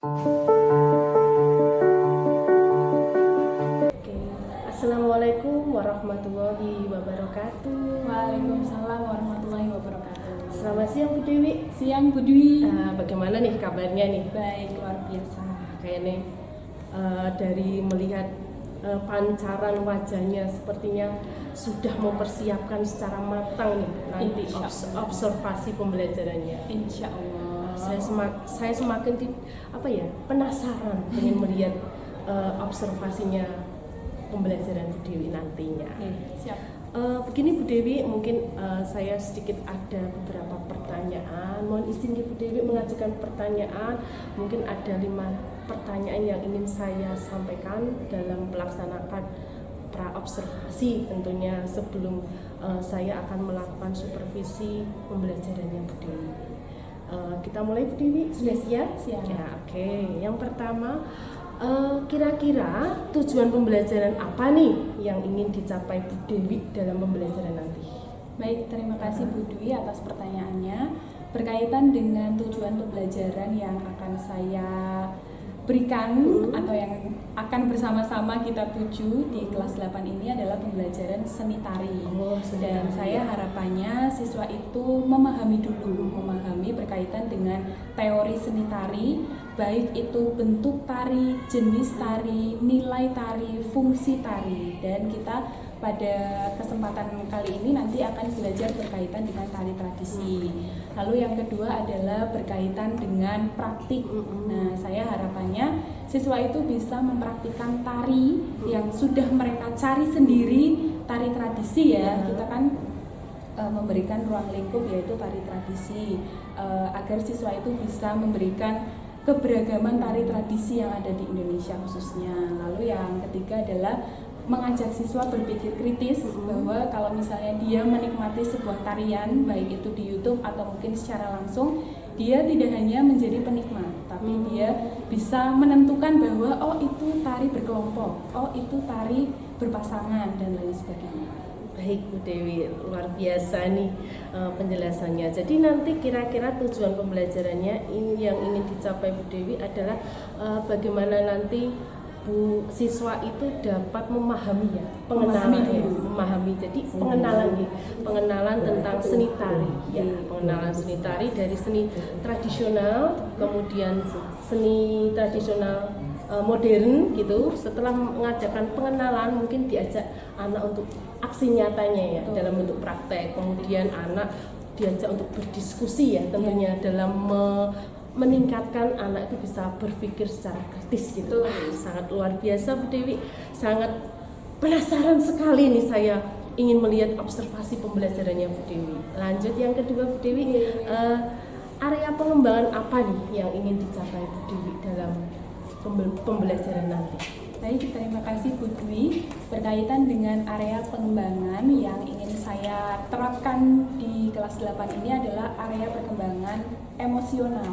Oke. Assalamualaikum warahmatullahi wabarakatuh. Waalaikumsalam warahmatullahi wabarakatuh. Selamat siang Bu Dewi. Siang Bu Dwi. Bagaimana nih kabarnya nih? Baik, luar biasa. Kayaknya dari melihat pancaran wajahnya sepertinya sudah mempersiapkan secara matang nih nanti observasi pembelajarannya. Insya Allah. Saya semakin penasaran ingin melihat observasinya pembelajaran Bu Dewi nantinya. Siap. Begini Bu Dewi, mungkin saya sedikit ada beberapa pertanyaan. Mohon izin Bu Dewi mengajukan pertanyaan. Mungkin ada 5 pertanyaan yang ingin saya sampaikan dalam melaksanakan pra-observasi tentunya sebelum saya akan melakukan supervisi pembelajarannya Bu Dewi. Kita mulai Bu Dewi, sudah siap? Siap. Ya, oke. Yang pertama, kira-kira tujuan pembelajaran apa nih yang ingin dicapai Bu Dewi dalam pembelajaran nanti? Baik, terima kasih Bu Dwi atas pertanyaannya. Berkaitan dengan tujuan pembelajaran yang akan saya berikan atau yang akan bersama-sama kita tuju di kelas 8 ini adalah pembelajaran seni tari. Dan saya harapannya siswa itu memahami berkaitan dengan teori seni tari, baik itu bentuk tari, jenis tari, nilai tari, fungsi tari. Dan kita pada kesempatan kali ini nanti akan belajar berkaitan dengan tari tradisi. Lalu yang kedua adalah berkaitan dengan praktik. Nah, saya harapannya siswa itu bisa mempraktikkan tari yang sudah mereka cari sendiri, tari tradisi ya. Kita kan memberikan ruang lingkup yaitu tari tradisi agar siswa itu bisa memberikan keberagaman tari tradisi yang ada di Indonesia khususnya. Lalu yang ketiga adalah mengajak siswa berpikir kritis bahwa kalau misalnya dia menikmati sebuah tarian baik itu di YouTube atau mungkin secara langsung, dia tidak hanya menjadi penikmat, tapi dia bisa menentukan bahwa oh itu tari berkelompok, oh itu tari berpasangan dan lain sebagainya. Baik Bu Dewi, luar biasa nih penjelasannya. Jadi nanti kira-kira tujuan pembelajarannya yang ingin dicapai Bu Dewi adalah bagaimana nanti siswa itu dapat memahami ya, memahami. Jadi pengenalan tentang seni tari ya, pengenalan seni tari dari seni tradisional, kemudian seni tradisional modern gitu. Setelah mengadakan pengenalan, mungkin diajak anak untuk aksi nyatanya ya, dalam bentuk praktek. Kemudian anak diajak untuk berdiskusi ya, tentunya dalam meningkatkan anak itu bisa berpikir secara kritis gitu. Sangat luar biasa Bu Dewi, sangat penasaran sekali nih saya ingin melihat observasi pembelajarannya Bu Dewi. Lanjut yang kedua Bu Dewi, area pengembangan apa nih yang ingin dicapai Bu Dewi dalam pembelajaran nanti? Baik, terima kasih Bu Dwi. Berkaitan dengan area pengembangan yang ingin saya terapkan di kelas 8 ini adalah area perkembangan emosional.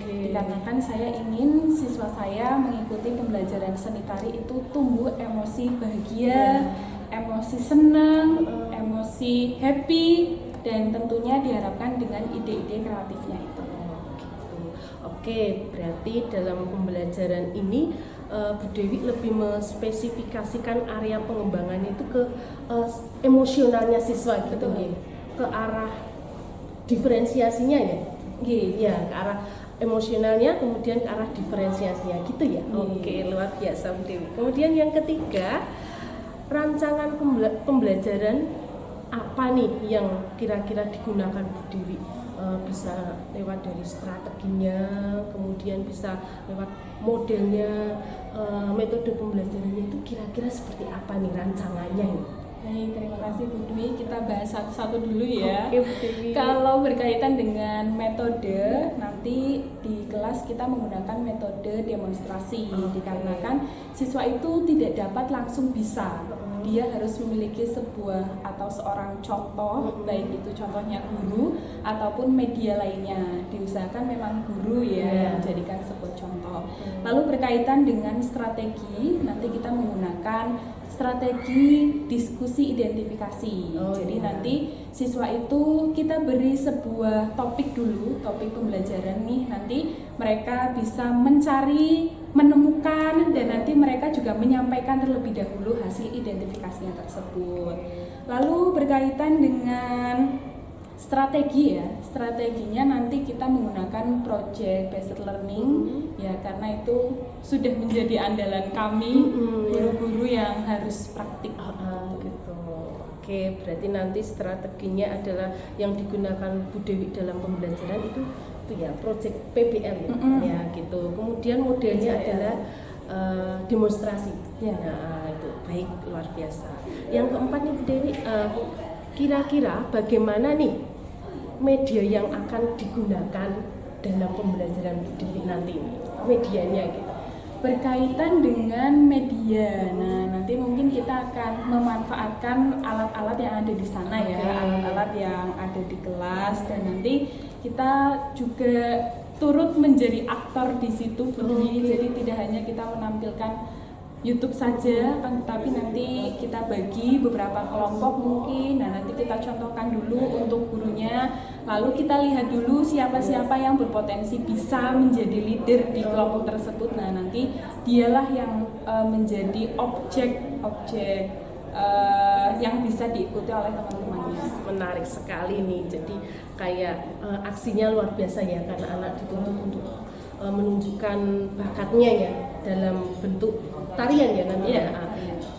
Dikarenakan saya ingin siswa saya mengikuti pembelajaran seni tari itu tumbuh emosi bahagia, emosi senang, emosi happy, dan tentunya diharapkan dengan ide-ide kreatifnya itu. Oke, berarti dalam pembelajaran ini Bu Dewi lebih mengspesifikasikan area pengembangan itu ke emosionalnya siswa gitu, ke arah diferensiasinya ya, ya ke arah emosionalnya, kemudian ke arah diferensiasinya gitu ya. Oke, luar biasa Bu Dewi. Kemudian yang ketiga, rancangan pembelajaran apa nih yang kira-kira digunakan Bu Dewi? Bisa lewat dari strateginya, kemudian bisa lewat modelnya, metode pembelajarannya itu kira-kira seperti apa nih rancangannya ini? Baik, terima kasih Bu Dwi. Kita bahas satu-satu dulu ya. Oke, Bu Dewi. Kalau berkaitan dengan metode, nanti di kelas kita menggunakan metode demonstrasi. Dikarenakan siswa itu tidak dapat langsung bisa. Dia harus memiliki sebuah atau seorang contoh, baik itu contohnya guru ataupun media lainnya. Diusahakan memang guru ya yang dijadikan sebuah contoh. Lalu berkaitan dengan strategi, nanti kita menggunakan strategi diskusi identifikasi. Jadi nanti siswa itu kita beri sebuah topik dulu, topik pembelajaran nih, nanti mereka bisa mencari, menemukan, dan nanti mereka juga menyampaikan terlebih dahulu hasil identifikasinya tersebut. Lalu berkaitan dengan strategi ya, strateginya nanti kita menggunakan project based learning ya, karena itu sudah menjadi andalan kami guru-guru yang harus praktik gitu. Oke, berarti nanti strateginya adalah yang digunakan Bu Dewi dalam pembelajaran itu ya project PBL ya gitu. Kemudian modelnya adalah demonstrasi. Nah, itu baik, luar biasa. Yang keempat nih Bu Dewi, kira-kira bagaimana nih media yang akan digunakan dalam pembelajaran Bu Dewi nanti ini? Medianya gitu. Berkaitan dengan media, nah nanti mungkin kita akan memanfaatkan alat-alat yang ada di sana ya, alat-alat yang ada di kelas, dan nanti kita juga turut menjadi aktor di situ, jadi tidak hanya kita menampilkan YouTube saja, tapi nanti kita bagi beberapa kelompok mungkin, dan nanti kita contohkan dulu untuk gurunya, lalu kita lihat dulu siapa-siapa yang berpotensi bisa menjadi leader di kelompok tersebut. Nah nanti dialah yang menjadi objek yang bisa diikuti oleh teman-temannya. Menarik sekali nih, jadi kayak aksinya luar biasa ya, karena anak dituntut untuk menunjukkan bakatnya ya dalam bentuk tarian ya nanti ya,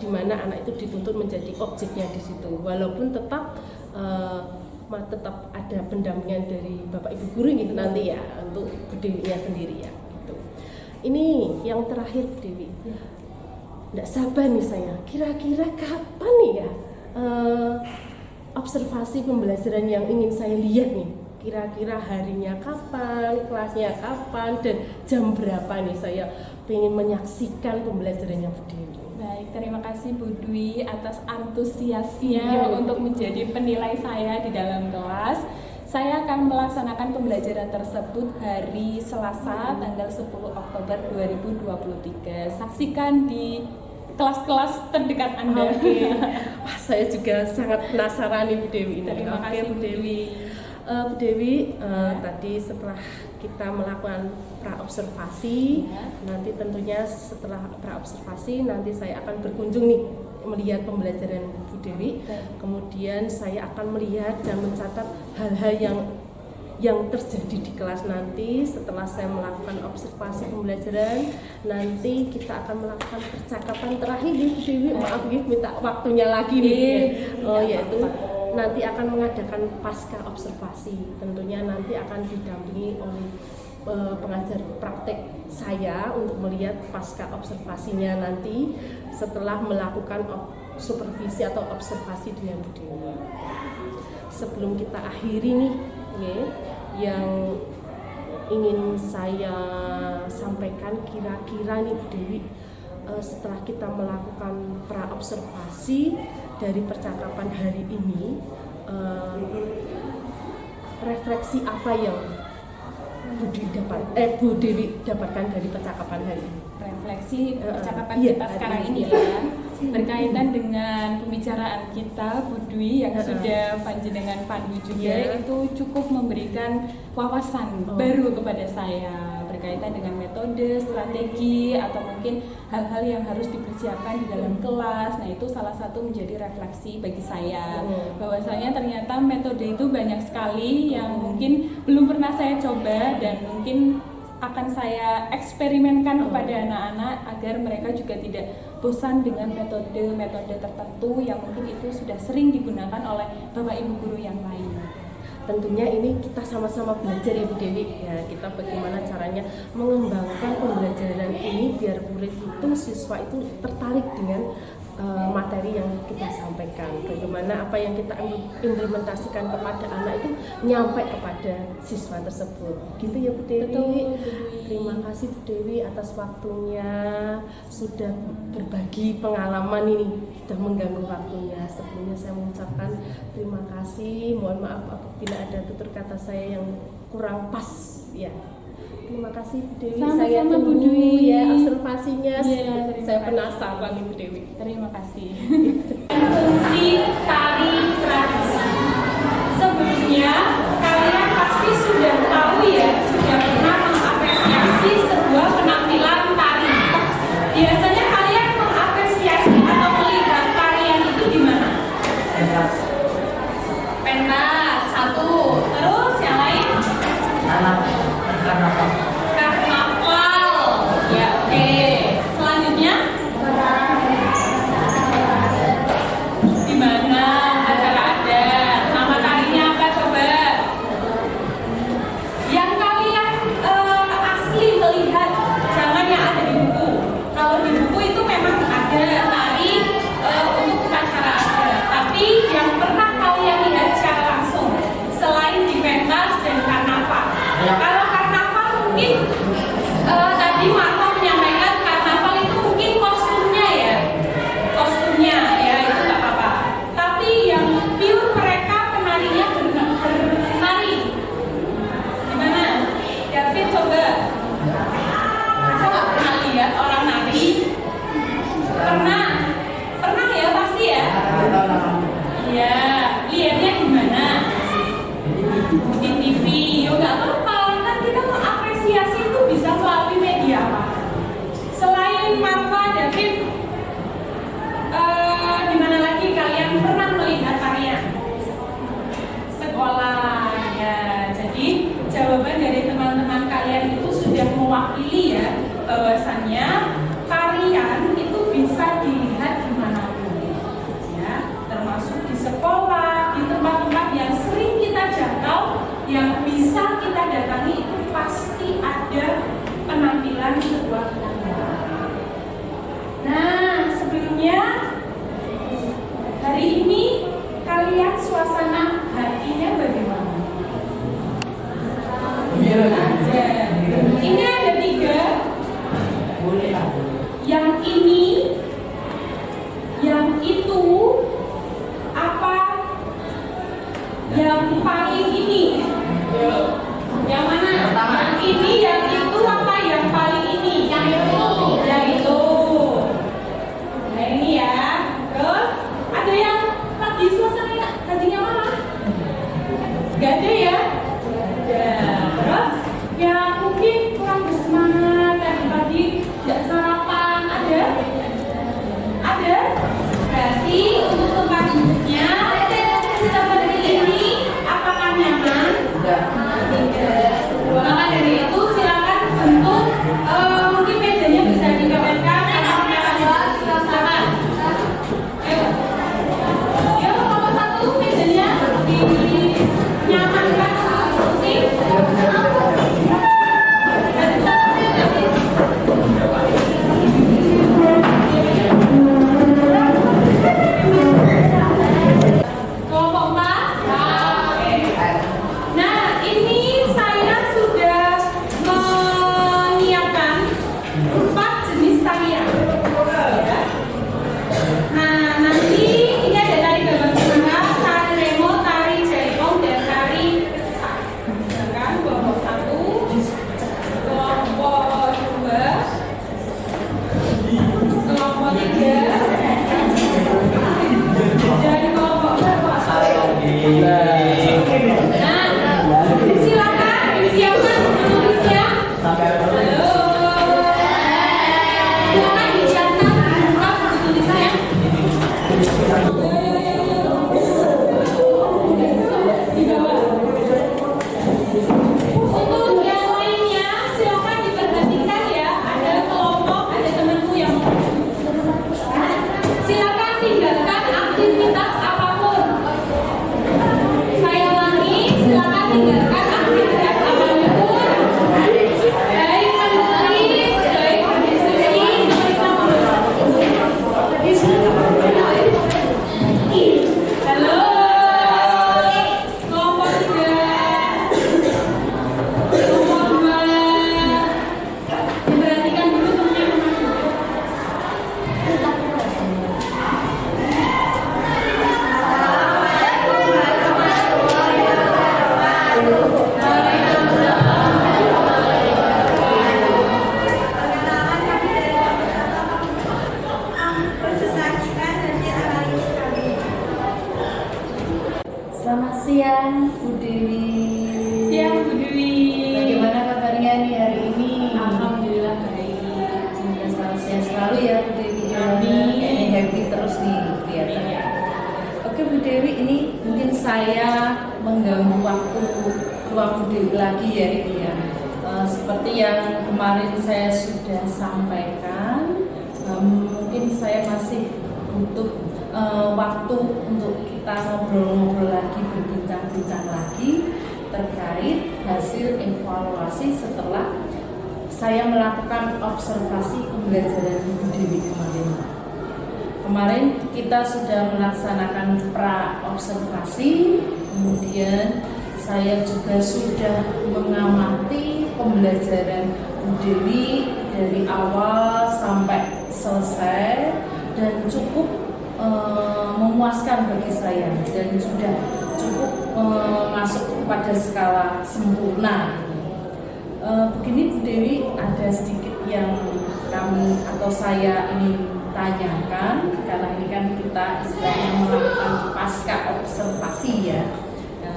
di mana anak itu dituntut menjadi objeknya di situ, walaupun tetap ada pendampingan dari Bapak Ibu guru gitu nanti ya untuk Bu Dewinya sendiri ya gitu. Ini yang terakhir Bu Dewi, nggak sabar nih saya, kira-kira kapan nih ya observasi pembelajaran yang ingin saya lihat nih, kira-kira harinya kapan, kelasnya kapan, dan jam berapa nih saya ingin menyaksikan pembelajarannya Bu Dewi. Baik, terima kasih Bu Dwi atas antusiasnya untuk menjadi penilai saya di dalam kelas. Saya akan melaksanakan pembelajaran tersebut hari Selasa tanggal 10 Oktober 2023. Saksikan di kelas-kelas terdekat Anda. Wah, saya juga sangat penasaran nih Bu Dewi ini. Terima kasih Bu Dewi. Bu Dewi, tadi setelah kita melakukan praobservasi, nanti tentunya setelah praobservasi nanti saya akan berkunjung nih melihat pembelajaran Bu Dewi. Kemudian saya akan melihat dan mencatat hal-hal yang terjadi di kelas nanti. Setelah saya melakukan observasi pembelajaran, nanti kita akan melakukan percakapan terakhir nih Bu Dewi. Maaf nih, minta waktunya lagi nih. Yaitu nanti akan mengadakan pasca observasi. Tentunya nanti akan didampingi oleh pengajar praktek saya untuk melihat pasca observasinya nanti setelah melakukan supervisi atau observasi dengan Bu Dewi. Sebelum kita akhiri nih, yang ingin saya sampaikan, kira-kira nih Bu Dewi, setelah kita melakukan praobservasi dari percakapan hari ini, refleksi apa yang Bu Dewi dapatkan dari percakapan hari ini? Refleksi percakapan kita sekarang ini ya, berkaitan dengan pembicaraan kita Bu Dwi yang sudah panjenengan pandu juga, itu cukup memberikan wawasan baru kepada saya berkaitan dengan metode, strategi, atau mungkin hal-hal yang harus dipersiapkan di dalam kelas. Nah itu salah satu menjadi refleksi bagi saya, bahwasanya ternyata metode itu banyak sekali yang mungkin belum pernah saya coba, dan mungkin akan saya eksperimenkan kepada anak-anak agar mereka juga tidak bosan dengan metode-metode tertentu yang mungkin itu sudah sering digunakan oleh Bapak Ibu guru yang lain. Tentunya ini kita sama-sama belajar ya Bu Dewi ya, kita bagaimana caranya mengembangkan pembelajaran ini biar murid itu, siswa itu tertarik dengan materi yang kita sampaikan, bagaimana apa yang kita implementasikan kepada anak itu nyampe kepada siswa tersebut, gitu ya Bu Dewi. Betul, Terima kasih Bu Dewi atas waktunya, sudah berbagi pengalaman ini, sudah mengganggu waktunya. Sebelumnya saya mengucapkan terima kasih, mohon maaf apabila ada tutur kata saya yang kurang pas ya. terima kasih Bu Dewi. Sama-sama, Saya Bu tunggu Dewi. ya observasinya. Iya, terima Saya kasih. penasaran nih Bu Dewi. Terima kasih. Fungsi tari tradisi. Sebelumnya kalian pasti sudah tahu ya, sudah pernah mengapresiasi sebuah penampilan tari. Biasanya kalian mengapresiasi atau melihat tarian itu di mana? Pentas satu. Terus yang lain? Karnaval. Ya, oke. Selanjutnya? Di mana acara ada? Nama tarinya apa coba? Yang kalian asli melihat, jangan yang ada di buku. Kalau di buku itu memang ada tari untuk upacara ada. Tapi yang pernah kalian lihat secara langsung, selain di pentas dan karnaval. Kalau karnaval mungkin tadi Marta menyampaikan karnaval itu mungkin kostumnya ya. Kostumnya ya itu nggak apa-apa. Tapi yang pure mereka penarinya bernari. Gimana? David coba. Masa nggak pernah lihat orang nari? Pernah? Pernah ya pasti ya? Iya. Lihatnya gimana? Di TV. Yo nggak apa-apa. Kan kita mengapresiasi itu bisa melalui media apa? Selain Marva, David, di mana lagi kalian pernah melihat tarian? Sekolah ya. Jadi jawaban dari teman-teman kalian itu sudah mewakili ya bahwasannya tarian itu bisa dilihat di manapun ya, termasuk di sekolah, di tempat-tempat yang sering kita jangkau, yang bisa kita datangi itu pasti ada penampilan sebuah tarian. Nah, sebelumnya hari ini kalian suasana hatinya bagaimana? Aja. Ini ada 3. Yang ini, yang itu, apa? Yang paling ini? Yang mana? Yang ini, yang itu, apa? Yang paling ini? Yang itu. Yang itu. Nah ini ya. Terus ada yang lagi suasana hatinya mana? Gak ada ya? Terus ya mungkin kurang bersemangat tadi tidak sarapan, ada? Berarti untuk tempat duduknya seperti ini, apakah nyaman? Tidak. Maka dari itu silakan bentuk mungkin mejanya bisa dikawinkan atau silakan. Yuk nomor 1 mejanya dinyamankan kursi. Kelompok 4? Oke. Nah, ini saya sudah menyiapkan saya mengganggu waktu ruang Bu Dewi lagi ya Ibu ya. Seperti yang kemarin saya sudah sampaikan, mungkin saya masih butuh waktu untuk kita ngobrol-ngobrol lagi, berbincang-bincang lagi terkait hasil evaluasi setelah saya melakukan observasi pembelajaran Bu Dewi kemarin. Kemarin kita sudah melaksanakan pra-observasi, kemudian saya juga sudah mengamati pembelajaran Bu Dewi dari awal sampai selesai dan cukup memuaskan bagi saya dan sudah cukup masuk pada skala sempurna. Begini Bu Dewi, ada sedikit yang kami atau saya ingin tanyakan karena ini kan kita istilahnya melakukan pasca observasi ya.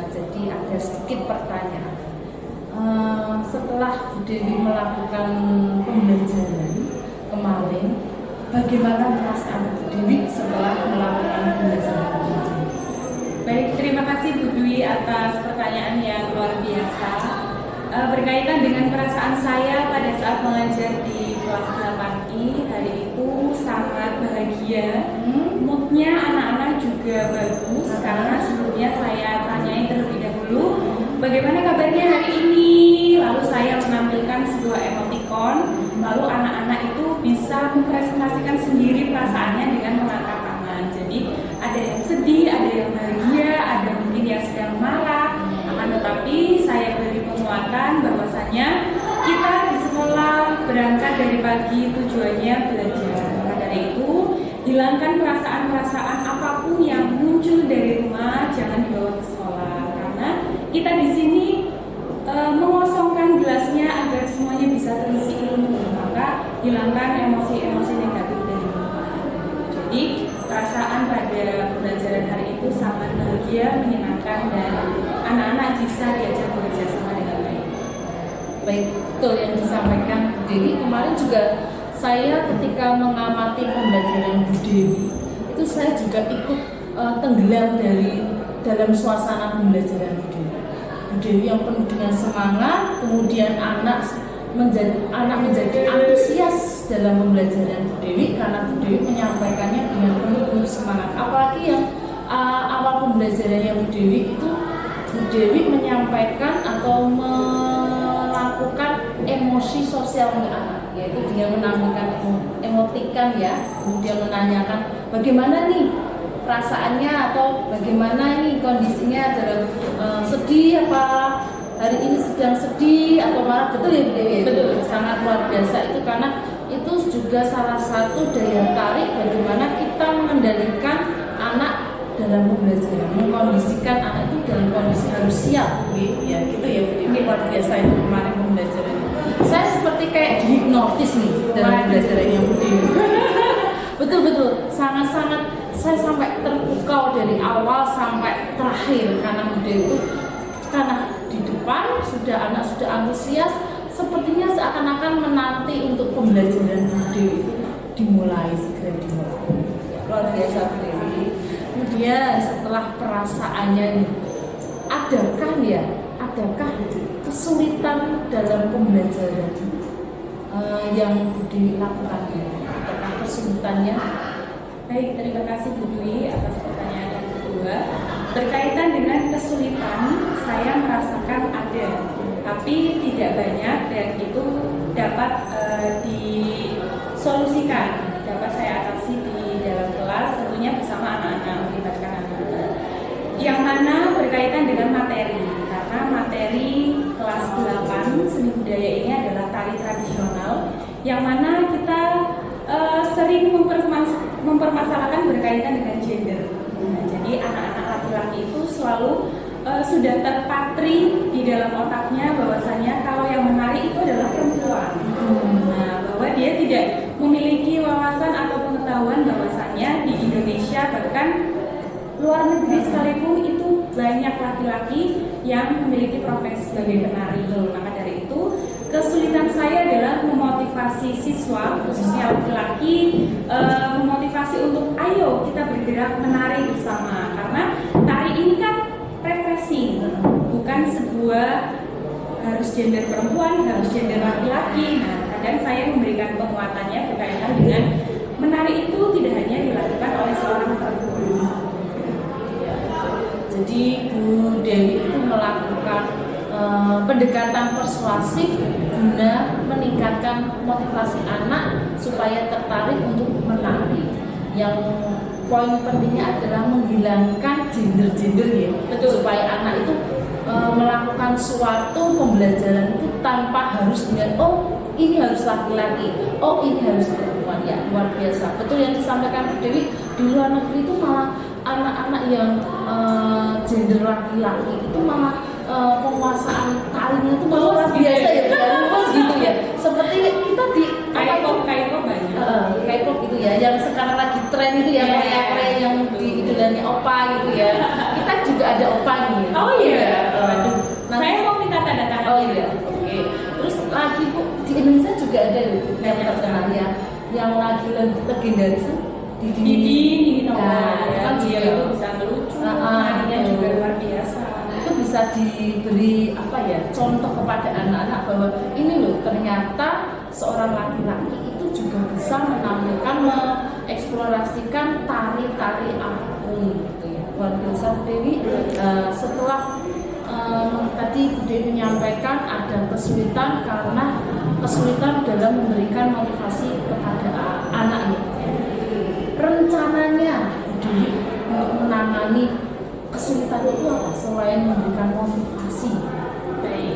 Jadi ada sedikit pertanyaan. Setelah Bu Dewi melakukan pembelajaran kemarin, bagaimana perasaan Bu Dewi setelah melakukan pembelajaran? Baik, terima kasih Bu Dwi atas pertanyaan yang luar biasa. Berkaitan dengan perasaan saya pada saat mengajar di kelas 8I, hari itu sangat bahagia. Moodnya anak-anak juga bagus karena sebelumnya saya tanyain terlebih dahulu bagaimana kabarnya hari ini, lalu saya menampilkan sebuah emoticon, lalu anak-anak itu bisa mempresentasikan sendiri perasaannya dengan mengangkat tangan. Jadi ada yang sedih, ada yang bahagia, ada mungkin yang sedang marah. Akan tetapi saya beri penguatan bahwasanya kita di sekolah berangkat dari pagi tujuannya belajar. Maka dari itu hilangkan perasaan-perasaan apapun yang muncul dari rumah jangan dibawa ke sekolah, karena kita di sini mengosongkan gelasnya agar semuanya bisa terisi ilmu. Maka hilangkan emosi-emosi negatif dari rumah. Jadi perasaan pada pembelajaran hari itu sangat bahagia, menyenangkan, dan anak-anak bisa diajak bekerja sama dengan baik. Baik, betul yang disampaikan Bu Dewi. Kemarin juga saya ketika mengamati pembelajaran Bu Dewi, itu saya juga ikut tenggelam dalam suasana pembelajaran Bu Dewi. Bu Dewi yang penuh dengan semangat, kemudian anak menjadi antusias dalam pembelajaran Bu Dewi karena Bu Dewi menyampaikannya dengan penuh semangat. Apalagi yang awal pembelajarannya Bu Dewi itu Bu Dewi menyampaikan atau melakukan emosi sosialnya anak, yaitu dengan menampilkan emotikan ya, kemudian menanyakan bagaimana nih perasaannya atau bagaimana nih kondisinya dalam sedih apa hari ini sedang sedih atau marah. Betul ya Bu Dewi? Betul, sangat luar biasa itu karena itu juga salah satu daya tarik bagaimana kita mengendalikan anak dalam pembelajaran, mengkondisikan anak itu dalam kondisi harus siap ya, gitu ya Bu Dewi. Ini luar biasa itu kemarin pembelajaran. Saya seperti kayak dihipnotis nih dalam pembelajarannya Bu Dewi. Betul-betul sangat-sangat saya sampai terpukau dari awal sampai terakhir karena Bu Dewi itu karena di depan anak sudah antusias, sepertinya seakan-akan menanti untuk pembelajaran Bu Dewi itu segera dimulai. Luar biasa Bu Dewi. Kemudian setelah perasaannya ini, adakah kesulitan dalam pembelajaran yang Bu Dewi lakukan? Adakah kesulitannya? Baik, terima kasih Bu Dwi atas pertanyaan yang kedua. Berkaitan dengan kesulitan, saya merasakan ada, tapi tidak banyak dan itu dapat disolusikan, dapat saya atasi di dalam kelas, tentunya bersama anak-anak, melibatkan anak-anak. Yang mana berkaitan dengan materi, karena materi kelas 8 seni budaya ini adalah tari tradisional, yang mana kita sering mempermasalahkan berkaitan dengan gender. Nah, jadi anak-anak laki-laki itu selalu sudah terpatri di dalam otaknya bahwasanya kalau yang menari itu adalah perempuan. Nah, bahwa dia tidak memiliki wawasan atau pengetahuan bahwasanya di Indonesia bahkan luar negeri sekalipun itu banyak laki-laki yang memiliki profesi sebagai penari. Maka dari itu kesulitan saya adalah memotivasi siswa, khususnya laki-laki, memotivasi untuk ayo kita bergerak menari bersama. Karena tari ini kan harus gender perempuan, harus gender laki-laki. Nah, kadang saya memberikan penguatannya berkaitan dengan menari itu tidak hanya dilakukan oleh seorang perempuan. Jadi Bu Dewi itu melakukan pendekatan persuasif guna meningkatkan motivasi anak supaya tertarik untuk menari. Yang poin pentingnya adalah menghilangkan gender ya, supaya anak itu melakukan suatu pembelajaran itu tanpa harus dengan ini harus laki-laki, ini harus perempuan. Ya luar biasa. Betul yang disampaikan Bu Dewi, di luar negeri itu malah anak-anak yang gender laki-laki itu malah penguasaan tarinya itu malah luar biasa ya, luas gitu ya. Seperti kita di K-pop banyak. K-pop gitu ya, yang sekarang lagi tren itu ya, Korea yang di idolanya opa gitu ya. Kita juga ada opa nih. Oh iya. Saya mau minta tanda tangan. Oh iya, oke. Terus lagi Bu, di Indonesia juga ada yang terkenal ya, yang lagi legendaris Didi Nah, kan dia itu bisa melucu, narinya juga luar biasa. Itu bisa diberi contoh kepada anak-anak bahwa ini loh ternyata seorang laki-laki itu juga bisa menampilkan, mengeksplorasikan tari-tari apapun gitu ya. Luar biasa Bu Dewi. Setelah tadi Bu Dewi menyampaikan ada kesulitan karena kesulitan dalam memberikan motivasi kepada anak ini. Rencananya Bu Dewi untuk menangani kesulitan itu apa selain memberikan motivasi? Baik.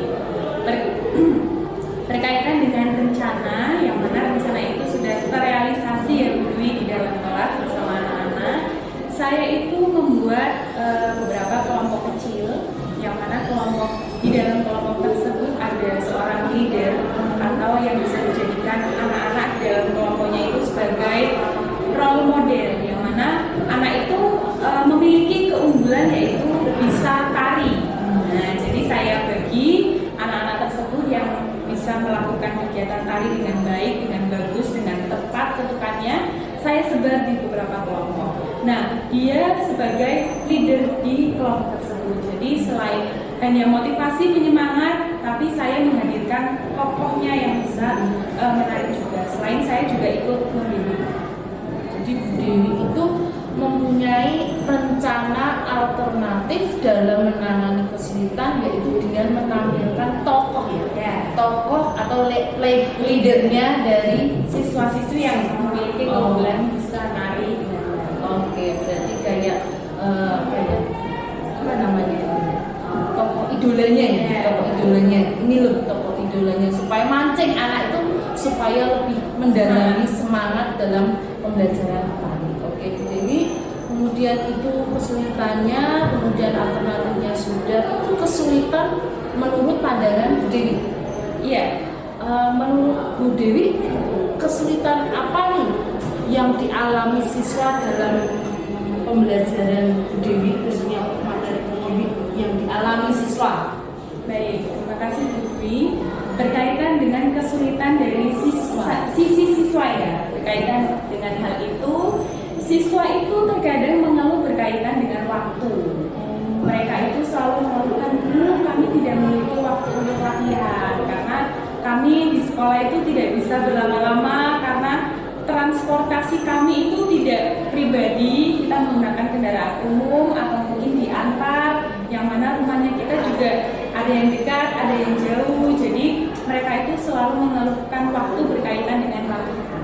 Berkaitan dengan rencana, yang mana rencana itu sudah terrealisasi ya Bu Dwi di dalam kelas bersama anak-anak. Saya itu membuat beberapa kelompok kecil, yang mana di dalam kelompok tersebut ada seorang leader atau yang bisa dijadikan anak-anak dalam kelompoknya itu sebagai role model, yang mana anak itu memiliki keunggulan yaitu bisa tari. Nah, jadi saya bagi anak-anak tersebut yang bisa melakukan kegiatan tari dengan baik, dengan bagus, dengan tepat ketukannya, saya sebar di beberapa kelompok. Nah, dia sebagai leader di kelompok tersebut. Jadi selain hanya motivasi penyemangat, tapi saya menghadirkan tokohnya yang bisa menari juga. Selain saya juga ikut membimbing. Jadi Bu Dewi itu mempunyai rencana alternatif dalam menangani kesulitan, yaitu dengan menampilkan tokoh tokoh atau leadernya dari siswa-siswi yang memiliki keunggulan bisa nari dengan baik. Oke, berarti kayak apa namanya tokoh idolanya ya, tokoh idolanya. Ini loh tokoh idolanya supaya mancing anak itu supaya lebih mendalami semangat dalam pembelajaran tari. Oke, Bu Dewi. Kemudian itu kesulitannya, kemudian alternatifnya sudah. Itu kesulitan menurut pandangan Bu Dewi. Iya. Menurut Bu Dewi, kesulitan apa nih yang dialami siswa dalam pembelajaran Bu Dewi, khususnya untuk materi Bu Dewi yang dialami siswa? Baik, terima kasih Bu Dwi. Berkaitan dengan kesulitan dari sisi siswa ya, berkaitan dengan hal itu, siswa itu terkadang mengeluh berkaitan dengan waktu. Mereka itu selalu mengeluhkan, kami tidak memiliki waktu untuk latihan karena kami di sekolah itu tidak bisa berlama-lama karena transportasi kami itu tidak pribadi, kita menggunakan kendaraan umum atau mungkin diantar, yang mana rumahnya kita juga ada yang dekat, ada yang jauh. Jadi mereka itu selalu mengeluhkan waktu berkaitan dengan latihan.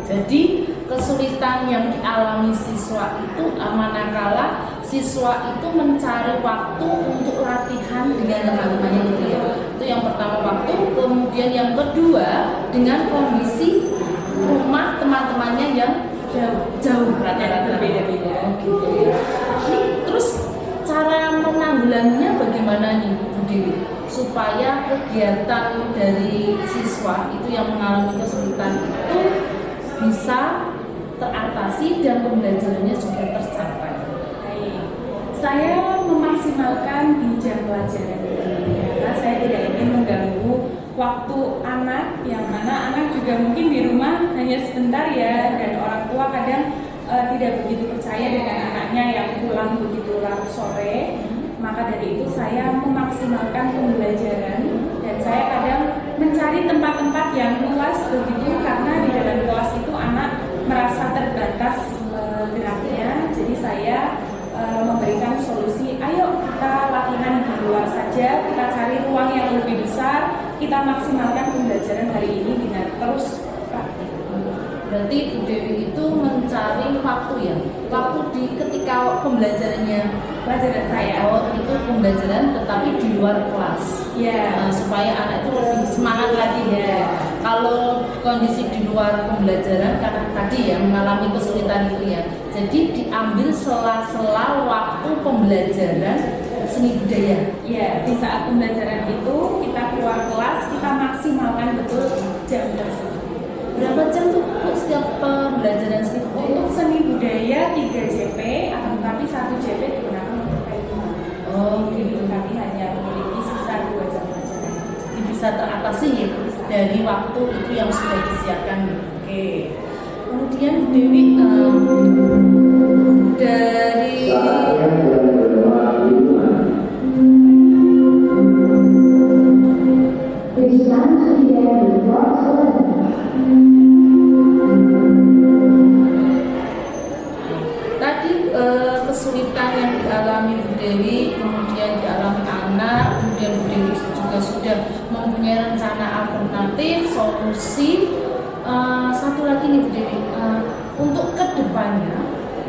Jadi kesulitan yang dialami siswa itu manakala siswa itu mencari waktu untuk latihan dengan teman-temannya gitu ya. Itu yang pertama waktu, kemudian yang kedua dengan kondisi rumah teman-temannya yang jauh rata-rata berbeda-beda. Gitu ya. Ini terus cara menanggulanginya bagaimana nih Bu Dewi supaya kegiatan dari siswa itu yang mengalami kesulitan itu bisa teratasi dan pembelajarannya juga tercapai? Saya memaksimalkan di jam pelajaran karena saya tidak ingin mengganggu waktu anak, yang mana anak juga mungkin di rumah hanya sebentar ya, dan orang tua kadang tidak begitu percaya dengan anaknya yang pulang begitu larut sore. Maka dari itu saya memaksimalkan pembelajaran dan saya kadang mencari tempat-tempat yang luas begitu, karena di dalam kelas itu anak merasa terbatas geraknya. Jadi saya memberikan solusi, ayo kita latihan di luar saja, kita cari ruang yang lebih besar, kita maksimalkan pembelajaran hari ini dengan terus praktik. Berarti Bu Dewi itu mencari waktu ya, waktu di ketika pembelajarannya. Pelajaran saya. Oh, itu pembelajaran tetapi di luar kelas. Ya. Supaya anak itu lebih semangat lagi ya. Kalau kondisi di luar pembelajaran karena tadi ya mengalami kesulitan itu ya. Jadi diambil sela-sela waktu pembelajaran seni budaya. Ya, di saat pembelajaran itu kita keluar kelas, kita maksimalkan betul jam tersebut. Berapa jam tuh Bu setiap pembelajaran seni budaya? Untuk seni budaya 3 JP, akan tetapi 1 JP digunakan untuk keilmuan. Oh, Gitu, kami hanya memiliki sisa 2 jam pelajaran. Jadi bisa teratasi ya dari waktu itu yang sudah disiapkan. Oke. Kemudian Bu Dewi dari tadi kesulitan yang dialami Bu Dewi, kemudian dialami anak, kemudian Bu Dewi juga sudah mempunyai rencana alternatif, solusi. Satu lagi nih Bu Dewi, untuk kedepannya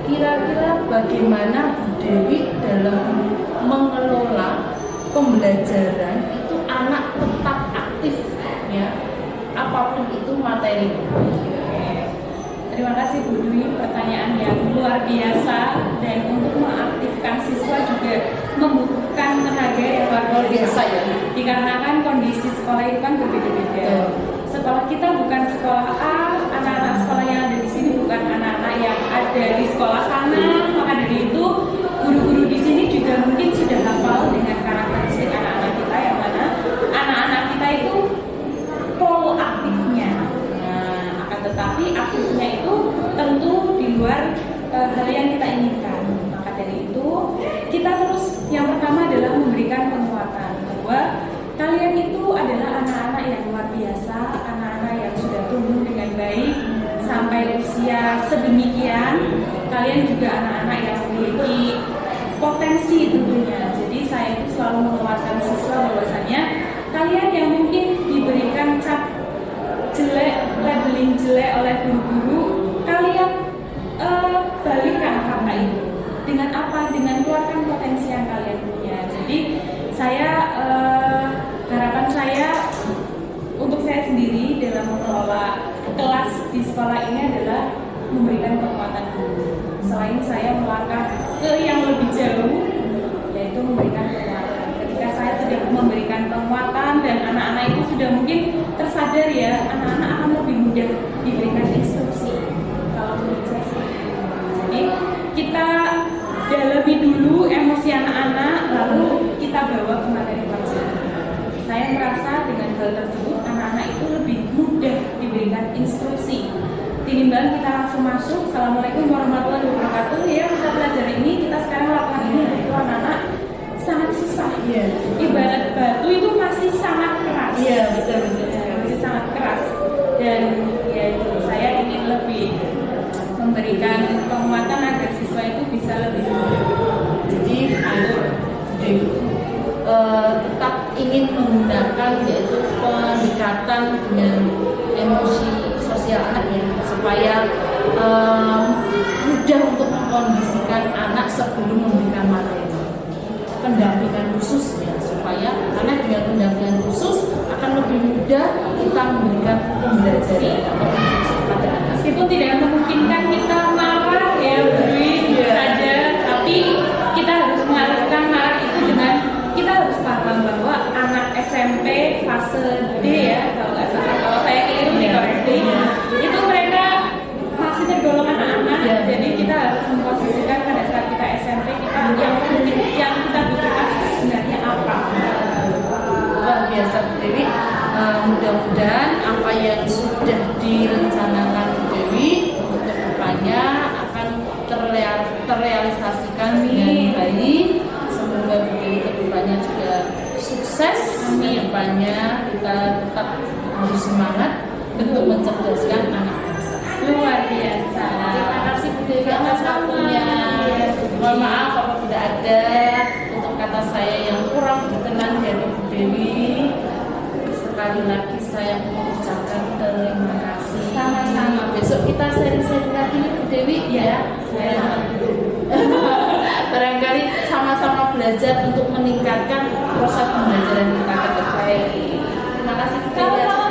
kira-kira bagaimana Bu Dewi dalam mengelola pembelajaran itu anak tetap aktif ya, apapun itu materi. Terima kasih Bu Dwi, pertanyaan yang luar biasa, dan untuk mengaktifkan siswa juga membutuhkan tenaga yang luar biasa ya. Dikarenakan kondisi sekolah itu kan berbeda-beda. Sekolah kita bukan sekolah A, anak-anak sekolah yang ada di sini bukan anak-anak yang ada di sekolah sana. Maka dari itu guru-guru di sini juga mungkin sudah hafal dengan karakteristik anak-anak kita, yang mana anak-anak kita itu pol aktifnya. Nah, akan tetapi aktifnya itu tentu di luar hal yang kita inginkan. Maka dari itu kita terus yang pertama adalah memberikan penguatan bahwa kalian itu adalah anak-anak yang luar biasa, anak-anak yang sudah tumbuh dengan baik sampai usia sedemikian. Kalian juga anak-anak yang memiliki potensi tentunya. Jadi saya itu selalu menguatkan siswa bahwasanya kalian yang mungkin diberikan cap jelek, labeling jelek oleh guru-guru, kalian balikan fakta itu. Dengan apa? Dengan keluarkan potensi yang kalian punya. Jadi saya harapan saya untuk saya sendiri dalam mengelola kelas di sekolah ini adalah memberikan penguatan guru. Selain saya melangkah ke yang lebih jauh, yaitu memberikan penguatan. Ketika saya sudah memberikan penguatan dan anak-anak itu sudah mungkin tersadar ya, anak-anak akan lebih mudah diberikan instruksi. Kalau menurut saya sih. Jadi kita dalami dulu emosi anak-anak, lalu kita bawa ke materi pelajaran. Saya merasa dengan hal tersebut anak-anak itu lebih mudah diberikan instruksi. Tinimbang kita langsung masuk, Assalamualaikum warahmatullahi wabarakatuh, ya kita belajar ini, kita sekarang lakukan ini. Itu anak-anak sangat susah. Iya. Ibarat batu itu masih sangat keras. Iya, betul. Masih sangat keras. Dan ya itu saya ingin lebih memberikan penguatan agar siswa itu bisa lebih mudah. Jadi tetap ingin menggunakan yaitu pendekatan dengan emosi sosial anaknya supaya mudah untuk mengkondisikan anak sebelum memberikan materi. Pendampingan khusus ya, supaya anak dengan pendampingan khusus akan lebih mudah kita memberikan pembelajaran atau instruksi pada anak. Meskipun tidak memungkinkan kita marah ya, saja, tapi kita harus mengalahkan marah itu dengan kita harus paham bahwa anak SMP fase D ya, kalau nggak salah, kalau saya keliru dikoreksi, itu mereka masih tergolong anak-anak. Jadi kita harus memposisikan pada saat kita SMP kita yang kita butuhkan itu sebenarnya apa. Luar biasa Bu Dewi. Mudah-mudahan apa yang sudah direncanakan Bu Dewi untuk kedepannya akan terrealisasikan dengan baik. Semoga Bu Dewi kedepannya juga sukses, kedepannya kita tetap harus semangat untuk mencerdaskan anak bangsa. Luar biasa. Terima kasih Bu Dewi atas waktunya. Mohon maaf apabila ada untuk kata saya yang kurang berkenan dari Bu Dewi. Sekali lagi saya mengucapkan terima kasih. Sama-sama. Besok kita sharing-sharing lagi nih Bu Dewi ya. Barangkali sama-sama belajar untuk meningkatkan proses pembelajaran kita ke depan. Terima kasih Bu Dewi.